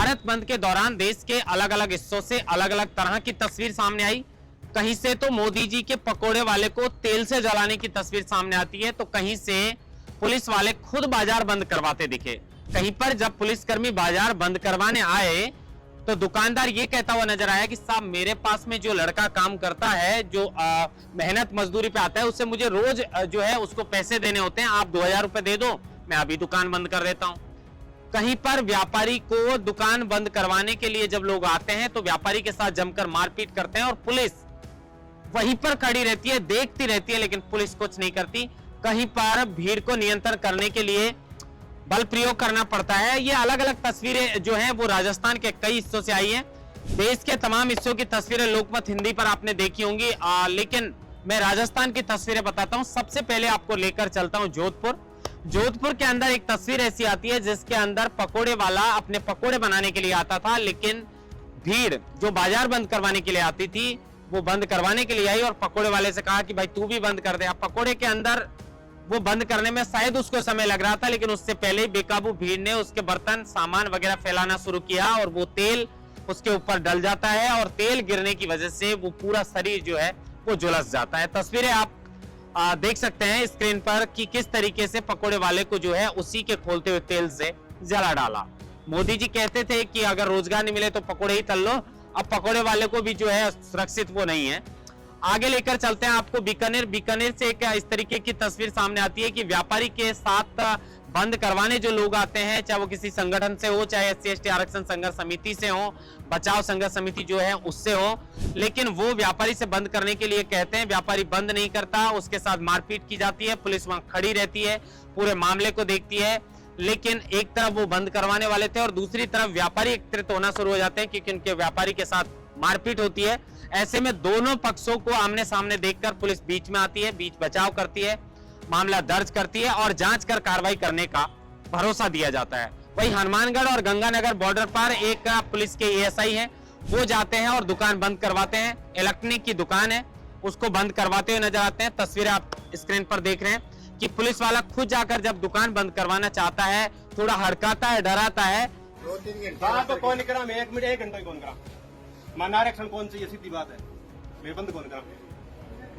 भारत बंद के दौरान देश के अलग अलग हिस्सों से अलग अलग तरह की तस्वीर सामने आई। कहीं से तो मोदी जी के पकोड़े वाले को तेल से जलाने की तस्वीर सामने आती है, तो कहीं से पुलिस वाले खुद बाजार बंद करवाते दिखे। कहीं पर जब पुलिसकर्मी बाजार बंद करवाने आए तो दुकानदार ये कहता हुआ नजर आया कि साहब मेरे पास में जो लड़का काम करता है, जो मेहनत मजदूरी पे आता है, उससे मुझे रोज जो है उसको पैसे देने होते हैं, आप 2000 रुपए दे दो, मैं अभी दुकान बंद कर देता हूं। कहीं पर व्यापारी को दुकान बंद करवाने के लिए जब लोग आते हैं तो व्यापारी के साथ जमकर मारपीट करते हैं और पुलिस वहीं पर खड़ी रहती है, देखती रहती है, लेकिन पुलिस कुछ नहीं करती। कहीं पर भीड़ को नियंत्रण करने के लिए बल प्रयोग करना पड़ता है। ये अलग अलग तस्वीरें जो हैं वो राजस्थान के कई हिस्सों से आई हैं। देश के तमाम हिस्सों की तस्वीरें लोकमत हिंदी पर आपने देखी होंगी, लेकिन मैं राजस्थान की तस्वीरें बताता हूं। सबसे पहले आपको लेकर चलता हूं जोधपुर। जोधपुर के अंदर एक तस्वीर ऐसी आती है जिसके अंदर पकोड़े वाला अपने पकोड़े बनाने के लिए आता था, लेकिन भीड़ जो बाजार बंद करवाने के लिए आती थी वो बंद करवाने के लिए आई और पकोड़े वाले से कहा कि भाई तू भी बंद कर दे। अब पकोड़े के अंदर वो बंद करने में शायद उसको समय लग रहा था, लेकिन उससे पहले ही बेकाबू भीड़ ने उसके बर्तन सामान वगैरह फैलाना शुरू किया और वो तेल उसके ऊपर डल जाता है और तेल गिरने की वजह से वो पूरा शरीर जो है वो झुलस जाता है। तस्वीरें आप देख सकते हैं स्क्रीन पर कि किस तरीके से पकोड़े वाले को जो है उसी के खोलते हुए तेल से जला डाला। मोदी जी कहते थे कि अगर रोजगार नहीं मिले तो पकोड़े ही तल लो, अब पकोड़े वाले को भी जो है सुरक्षित वो नहीं है। आगे लेकर चलते हैं आपको बीकानेर। बीकानेर से एक इस तरीके की तस्वीर सामने आती है कि व्यापारी के साथ बंद करवाने जो लोग आते हैं, चाहे वो किसी संगठन से हो, चाहे SC/ST आरक्षण संघर्ष समिति से हो, बचाव संघर्ष समिति जो है उससे हो, लेकिन वो व्यापारी से बंद करने के लिए कहते हैं, व्यापारी बंद नहीं करता, उसके साथ मारपीट की जाती है, पुलिस वहां खड़ी रहती है, पूरे मामले को देखती है। लेकिन एक तरफ वो बंद करवाने वाले थे और दूसरी तरफ व्यापारी एकत्रित होना शुरू हो जाते हैं क्योंकि उनके व्यापारी के साथ मारपीट होती है। ऐसे में दोनों पक्षों को आमने सामने देखकर पुलिस बीच में आती है, बीच बचाव करती है, मामला दर्ज करती है और जांच कर कार्रवाई करने का भरोसा दिया जाता है। वहीं हनुमानगढ़ और गंगानगर बॉर्डर पर एक पुलिस के ASI हैं, वो जाते हैं और दुकान बंद करवाते हैं। इलेक्ट्रॉनिक की दुकान है, उसको बंद करवाते हुए नजर आते हैं। तस्वीरें आप स्क्रीन पर देख रहे हैं कि पुलिस वाला खुद जाकर जब दुकान बंद करवाना चाहता है, थोड़ा हड़काता है, डराता है। 2-3 घंटे तो कौन करा, मैं 1 घंटा कौन करा, माना आरक्षण कौन चाहिए, सीधी बात है। मैं बंद कौन करा,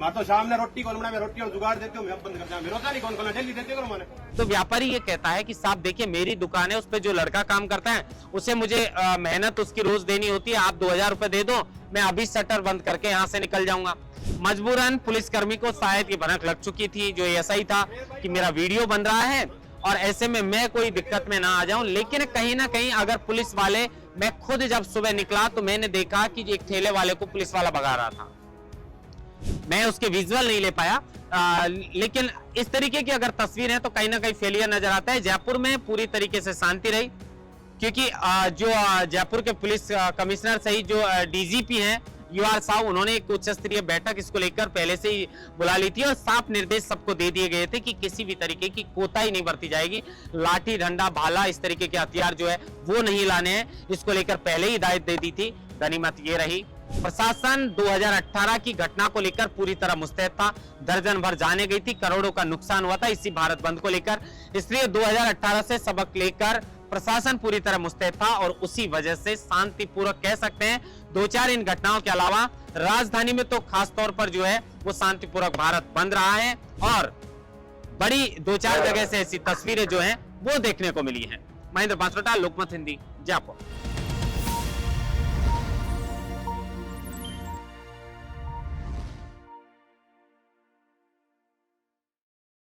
मैं तो शाम में रोटी कौन बना, मैं रोटी और जुगाड़ देती हूँ, मैं बंद कर मेरा नहीं कौन कौन डेली देते करो मैंने। तो व्यापारी ये कहता है कि साहब देखिए मेरी दुकान है, उस पर जो लड़का काम करता है उसे मुझे मेहनत उसकी रोज देनी होती है, आप 2000 रुपए दे दो, मैं अभी शटर बंद करके यहाँ से निकल जाऊंगा। मजबूरन पुलिसकर्मी को शायद ये भनक लग चुकी थी, जो ऐसा ही था कि मेरा वीडियो बन रहा है और ऐसे में मैं कोई दिक्कत में ना आ जाऊं। लेकिन कहीं ना कहीं अगर पुलिस वाले, मैं खुद जब सुबह निकला तो मैंने देखा कि एक ठेले वाले को पुलिस वाला भगा रहा था। मैं उसके विजुअल नहीं ले पाया, लेकिन इस तरीके की अगर तस्वीर है तो कहीं ना कहीं फेलियर नजर आता है। जयपुर में पूरी तरीके से शांति रही क्योंकि जो जयपुर के पुलिस कमिश्नर सहित जो DGP हैं UR साहब, उन्होंने एक उच्च स्तरीय बैठक इसको लेकर पहले से ही बुला ली थी और साफ निर्देश सबको दे दिए गए थे कि किसी भी तरीके की कोताही नहीं बरती जाएगी। लाठी, डंडा, भाला, इस तरीके के हथियार जो है वो नहीं लाने हैं, इसको लेकर पहले ही हिदायत दे दी थी। गनीमत ये रही, प्रशासन 2018 की घटना को लेकर पूरी तरह मुस्तैद था। दर्जन भर जाने गई थी, करोड़ों का नुकसान हुआ था इसी भारत बंद को लेकर, इसलिए 2018 से सबक लेकर प्रशासन पूरी तरह मुस्तैद था और उसी वजह से शांतिपूर्वक कह सकते हैं 2-4 इन घटनाओं के अलावा राजधानी में तो खास तौर पर जो है वो शांतिपूर्वक भारत बंद रहा है और बड़ी 2-4 जगह से ऐसी तस्वीरें जो हैं वो देखने को मिली हैं। महेंद्र बांसवाड़ा, लोकमत हिंदी, जयपुर।